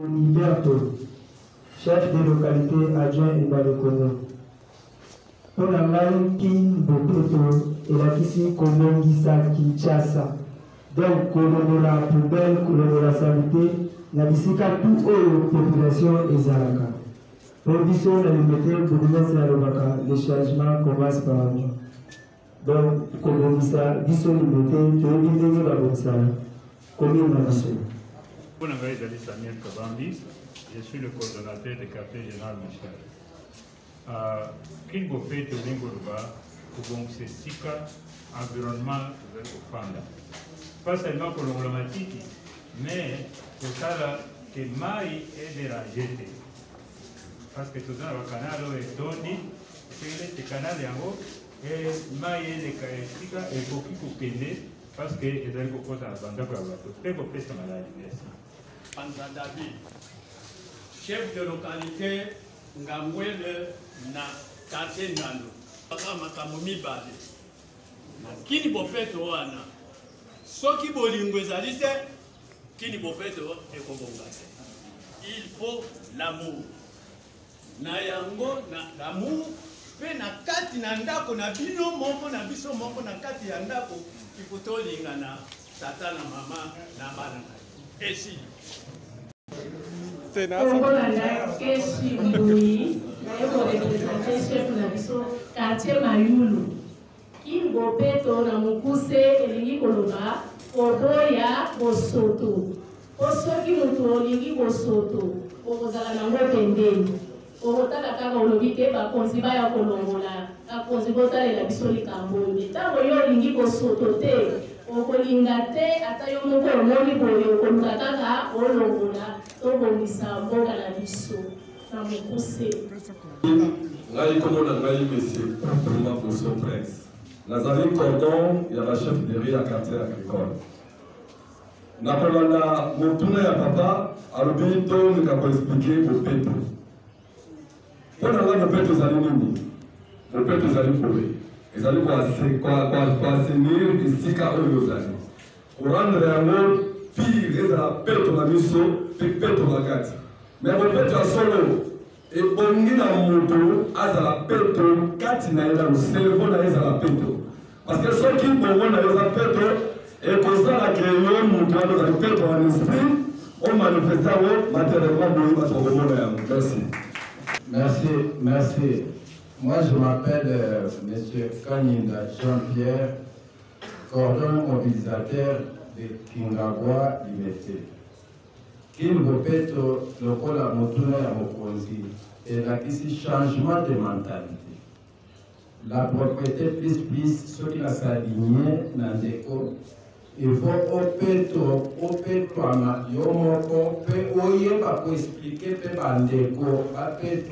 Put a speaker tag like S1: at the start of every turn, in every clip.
S1: Liberto, chef de localité adjoint Ibalekono. Pour la Kin Bopeto et la Kisi Kolongisa Kinshasa. Donc, Kolono la poubelle, Kolono la sanité, la bisika tout haut population et Zalaka. Pour Bisso, la limité, le changement commence par nous. Donc, Kolongisa, Bisso limité, tu es bien la bonne salle. Combien de Bisso?
S2: Je suis le coordonnateur du quartier général Michel. Kin Bopeto Lingoluba, c'est Sika, environnement de Fanda. Pas seulement pour l'emblématique, mais pour ça que Maï est dérangé. Parce que tout ça, le canal est tourné, c'est le canal et Maï est le Sika et beaucoup de Kende, parce que les gens qui ont fait la bande pour la bateau. C'est pour faire ça, madame.
S3: David, chef de localité Ngambwele na quartier Nando. Makambo mibale. Kini Bopeto wana. Soki bolingo ezali te, Kini Bopeto ekobonga te. Il faut l'amour. Na yango na l'amour pe na kati na ndako na bino moko na biso moko na kati ya ndako ikotolinga na tata na mama na bana. Esi.
S4: Quartier Mayulu. Kin Bopeto na mukuse elingi koloba odoya bosoto. Osoki mutu olingi bosoto. Okozala nango pembeni. Okotala kaka olobi te bakonzi baya kolongola. Bakonzi botalela biso likambo. Ntango yo olingi bosoto te. Okolinga te ata yo moko omoni boye okoluka kaka olongola tobongisa mboka na biso na mokuse.
S5: Ngai komona ngai monsieur Thomas Bosso Prince. Nazali cordon ya ba chef de riz à quartier agricole. Nakolanda motuna ya papa alobi to nikako expliquer Bopeto. Pona nga Bopeto zali nini? Bopeto zali kobe. Ezali kwa assainir isika oyo zali. Kurandre yango pire ezala peto na miso pe peto na kati. Mais Bopeto ya solo ebongi na moto azala peto kati na ela cerveau na ezala peto. Parce que soki bongo na ezala peto ekozala ke yo moto azala peto en esprit on manifesta wo matériellement boyi batomona yango. Merci.
S6: Merci. Moi, je m'appelle M. Kanyinda Jean-Pierre, coordonnateur mobilisateur de Kingagwa Liberté. Kin Bopeto, le Kola Motuna ya Mokonzi, et là, ici, changement de mentalité. La propriété plus, ce qui a s'aligné dans les déco, il faut Opeto, ama, Yomoko, Oye, pour expliquer, Bandeko,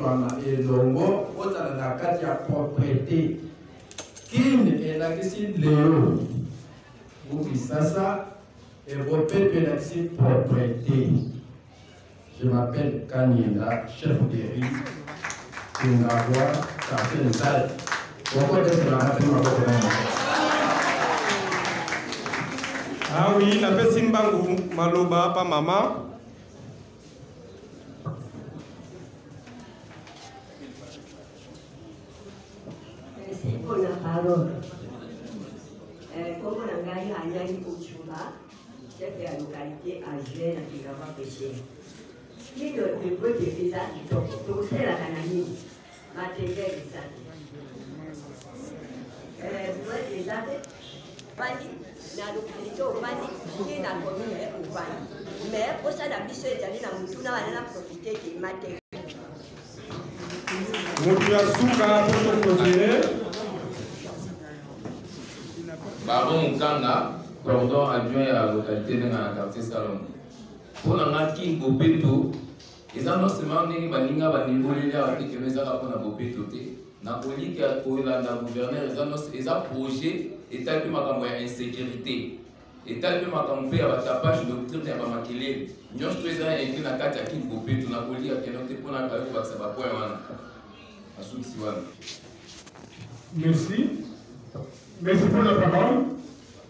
S6: ama, Elongo, Ota la carte ya propriété. Kin est là ici, Léo. Vous dites ça, et Opeto est là ici, propriété. Je m'appelle Kanyinda, chef de riz, Kingagwa, quartier Nzal. Pourquoi est-ce que la matin m'a beaucoup?
S7: Ah oui, na pesi mbangu maloba pa mama.
S8: Merci pour la parole. Comme on a gagné à Nani Kouchoula, chef de la localité à Gênes, à Kingagwa Péché. Qui ne peut pas faire ça, il faut que la canamie, matériel et ça. Vous voyez les arrêts, na localité obani qui na commune obani mais pour ça la biso ezali na mutuna bana profiter de matériel
S7: Mutu ya suka pour protéger
S9: Baron Mukanga, cordon adjoint à la localité de la quartier Salon. Pour la Kin Bopeto, ils ont non seulement des baninga baningoli là avec les mézara pour la Bopeto té. Na politique à la gouverneur ils ont projet et tel que ma campagne insécurité et tel que ma campagne à tapage doctrine à makele nous tous ça et na kati ya Kin Bopeto na politique à kenote pour na ka ba ça ba point wana asuki wana.
S10: Merci. Merci pour la parole.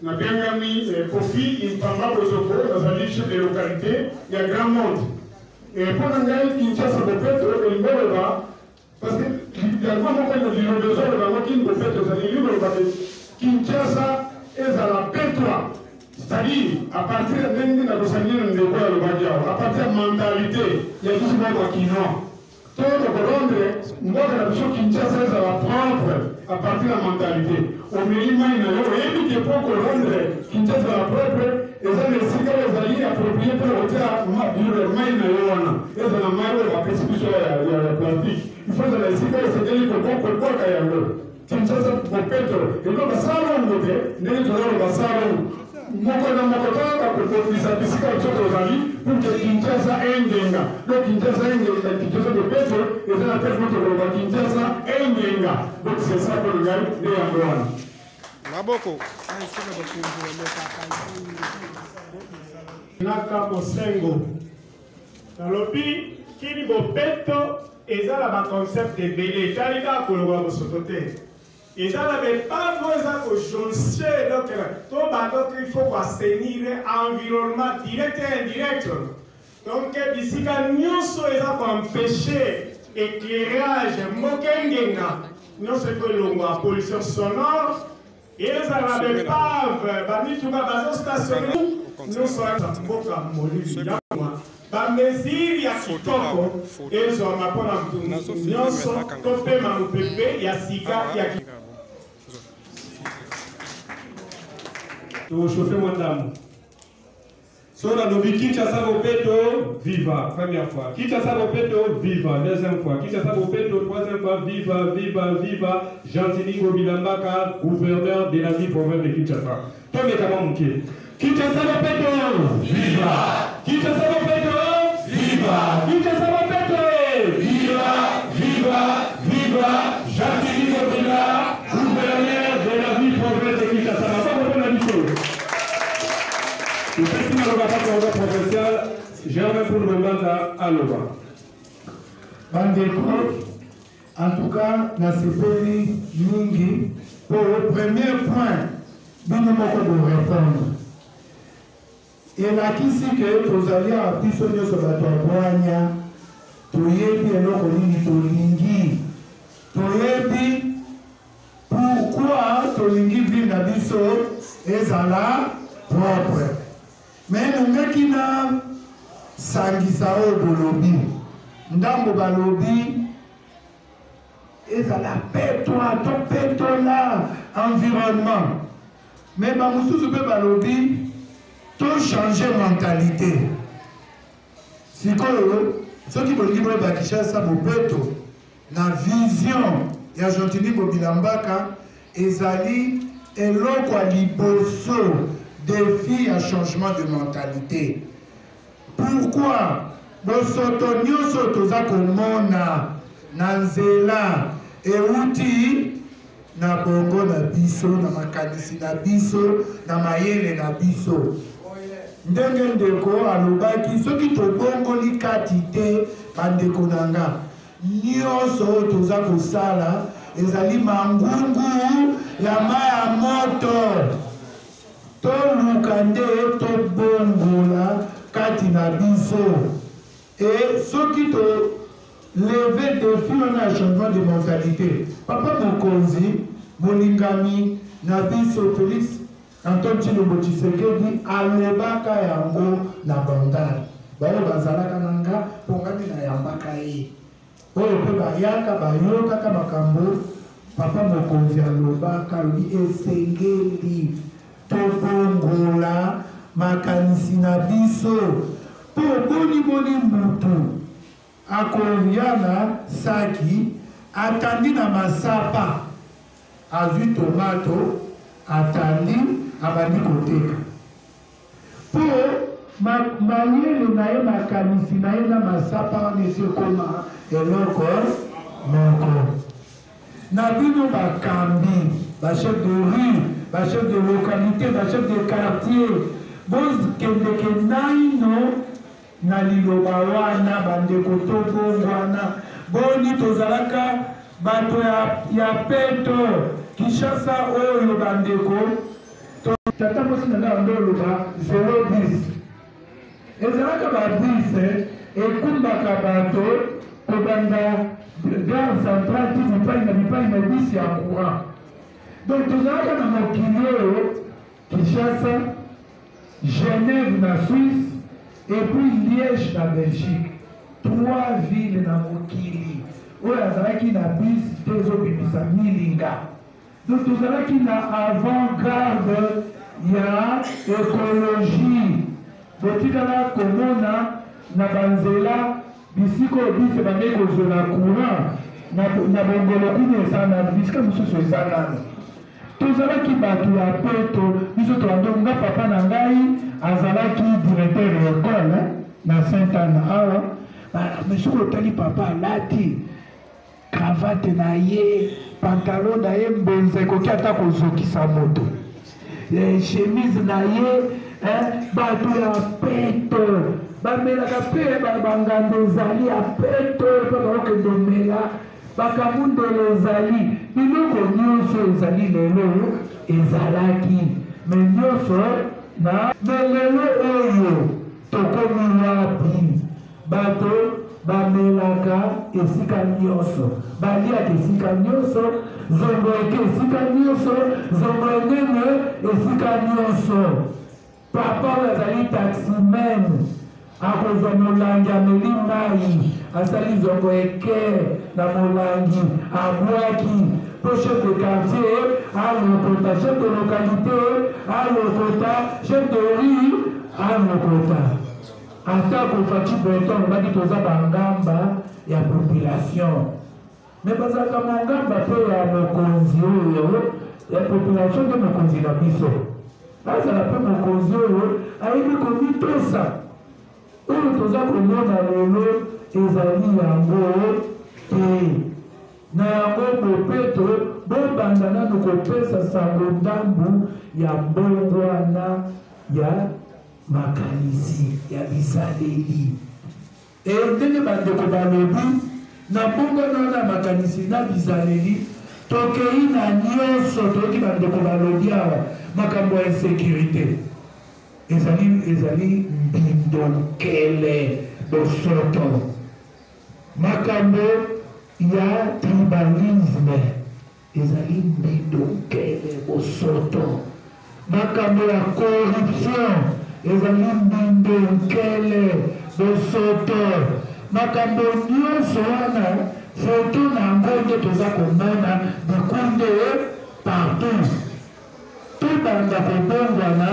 S10: Nous avons bien mis Kofi, il parlera aux autres, dans un chef de localité, il y a grand monde. Et pour nous, Kinshasa, peut-être, il va là, parce que également, on dit le besoin de Kinshasa est à la pétoire. C'est-à-dire, à partir de la à partir de la mentalité, il y a tout ce monde qui non. Tout le monde, moi, la mission Kinshasa est à la propre, à partir de la mentalité. Au milieu, il y a des gens qui Kinshasa est à la propre, et ça, les cigares, les alliés appropriés pour le dire, le main, et ça, la main, la prescription, la plastique. Il faut que les cigares, c'est des gens qui ont quoi qu'il y a Kinshasa, pour Petro, et donc, ça, on va dire, n'est-ce pas, ça, moko na moko toka kukomisa bisika choto zali pour que Kinshasa engenga donc Kinshasa engenga Kinshasa de Petro et ça la tête notre roi Kinshasa engenga donc c'est ça pour le gars de Angola
S7: Maboko
S1: Naka Mosengo Nalobi kini bopeto ezala ba concept de belé talika kolwa bosotote. Et ça n'avait pas besoin de joncer, donc il faut assainir l'environnement direct et indirect. Donc, ici, quand nous sommes empêchés l'éclairage, nous sommes la pollution sonore, et ça n'avait pas stationné, nous sommes ba mesiri ya kitoko ezo mapona mtu nyonso topema mupepe ya sika ya
S7: to chauffer mon dame. So la nobi Kinshasa Bopeto, viva, première fois. Kinshasa Bopeto, viva, deuxième fois. Kinshasa Bopeto, troisième fois, viva, viva, viva. Gentili Gobilambaka, gouverneur de la ville province de Kinshasa. Tomé Kamamuke. Kinshasa Bopeto, viva. Kinshasa Bopeto, viva. Kinshasa Bopeto, viva, viva, viva. Gentili Gobila, gouverneur de la ville province de Kinshasa. Le festival de provincial, j'ai un pour le mandat à Loba.
S1: En tout cas, dans ce pays, Mingi, pour le premier point, nous avons répondre. Et là, qui c'est que vous allez à Pissonio sur la Toboania, Toyebi et l'Okolini Tolingi, Toyebi, pourquoi Tolingi vit dans Bisso et Zala propre. Mais nous qui na sangisao bolobi, ndambo balobi, et ça la pétoa, ton pétola, environnement. Mais Bamoussou peut balobi, tout changer mentalité. Si ceux qui veulent dire Bakisha ça Bopeto, la vision et Argentine Bobilambaka, ezali et l'eau quoi liboso. Défi à changement de mentalité. Pourquoi Bosoto nyoso toza komona na nzela euti na bongo na biso na makanisi na biso na mayele na biso. Ndenge ndeko alobaki soki tobongoli kati te bandeko nanga nyoso toza kosala ezali mangungu ya maya moto. Tolukande tobongola kati na biso et ceux qui te lever défi on a changement de mentalité. Papa Mokonzi Molingami na biso Félix Antoine Tshilombo Tshisekedi alobaka yango na bandari bayo bazalaka nanga pongami na yambaka ye oyo pe bayaka bayokaka makambo Papa Mokonzi alobaka li esengeli tobongola makanisi na biso po boni mutu akoviana saki atandi na masapa azwi tomato atandi abandi koteka po mayele na ye makanisi na ye na masapa wana esikoma eloko moko na bino bakambi bachef de rue bachef de localité bachef de quartier bozokendeke naino na liloba wana bandeko tobongwana boni tozalaka bato ya peto Kinshasa oyo bandeko tata mosi na nga ndo oloba 0 bis ezalaka ba bis ekumbaka bato kobanda gare centrale ti bipai na bisi ya courant. Donc tozalaka na mokili oyo Kinshasa, Genève na Suisse et puis Liège na Belgique. 3 villes na mokili oyo azalaki na bisi te ezobimisa milinga. Donc tozalaki na avant-garde ya écologie. Botikala komona na banzela bisiko bisi bande kozela courant na bongolo kuni eza nano bisika mosusu eza nano. Tozalaki bato ya peto biso toandonga papa na ngai azalaki directeur ya école na Sainte-Anne awa. Mais soki otali papa alati cravate na ye, pantalon na ye mbonza ekoki ata kozokisa moto, chemise na ye, bato ya peto bamelaka mpe bangando ezali ya peto mpe bakokende omela bakamundelo ezali biloko nyonso ezali lelo ezalaki me nyonso na melelo oyo tokomi wapi bato bamelaka esika nyonso baliaka esika nyonso zongo eke esika nyonso zongo enene esika nyonso. Papa oyo azali taximen akozwa molangi ameli mai asali zongo eke na molangi abwaki po chef de quartier alokota, chef de localité alokota, chef de rue alokota. Ata kofaki beton baki toza bangamba ya population. Me bazalaka mangamba pe ya mokonzi oyo ya population nde mokonzi na biso. Bazala pe mokonzi oyo ayebi komitosa. Oyo toza komona lelo ezali yango te. Na yango bopeto bobanda nano kopesa sango ndambu ya mbongwana ya makanisi ya bisaleli. Ndenge bandeko balobi na mbongwana na makanisi na bisaleli tokei na nyonso toyoki bandeko balobi awa makambo ya insécurité ezali mbindonkele bosoto, makambo ya tribalisme ezali mbindonkele bosoto, makambo ya corruption ezali mbindonkele bosoto, makambo nyonso wana foto na yango nde toza komona bikunde partout. Tobanda kobongwana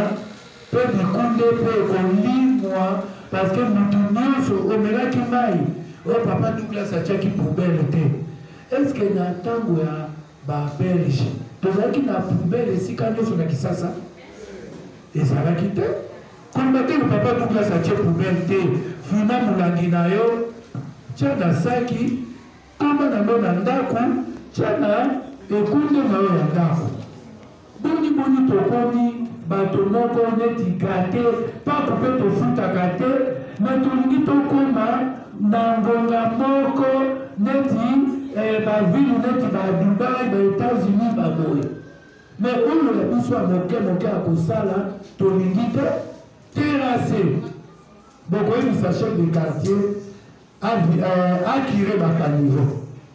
S1: mpe bikunde mpe ekolimwa parceke motu nyonso omelaki mai oyo papa Douglas atiaki poubele te. Eske na ntango ya babelge tozalaki na poubele esika nyonso na Kisasa? Ezalaki te. Koloba te papa Douglas atie poubele te, funa molangi na yo tia na saki, koma nango na ndako, tia na ekunde na yo ya ndako. Boni tokomi bato moko neti gate pako mpe tofutaka te, me tolingi tokoma na ngonga moko neti bavile neti badubai baetats-unis baboye. Me oyo ya biso ya moke ya kosala tolingi te terase. Bokoyebisa chef de quartier akire bakaniveau,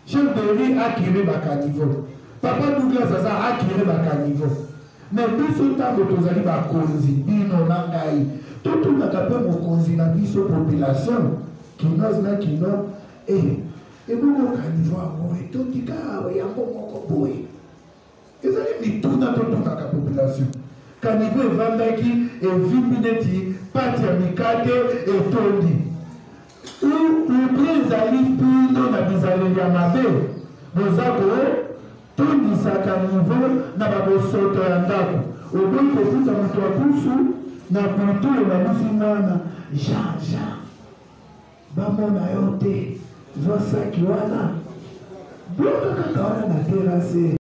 S1: chef de rue akire bakaniveau, papa Douglas aza akire bakaniveau. Me biso ntango tozali bakonzi bino na ngai totunaka mpe mokonzi na biso population kinoz na kino eboko kaniveau yango etotika yango moko boye. Ezali mituna totunaka population. Kaniveau evandaki evimbi neti pati ya mikate etondi. Ublie ezali mpino na bizaleli ya mabe bozako tondisaka niveau na babosoto ya ndako. Oboyi kofuta moto ya pusu na kulturo na busi mwana Jean bamona yo te zwa saki wana bloka kaka wana na terase.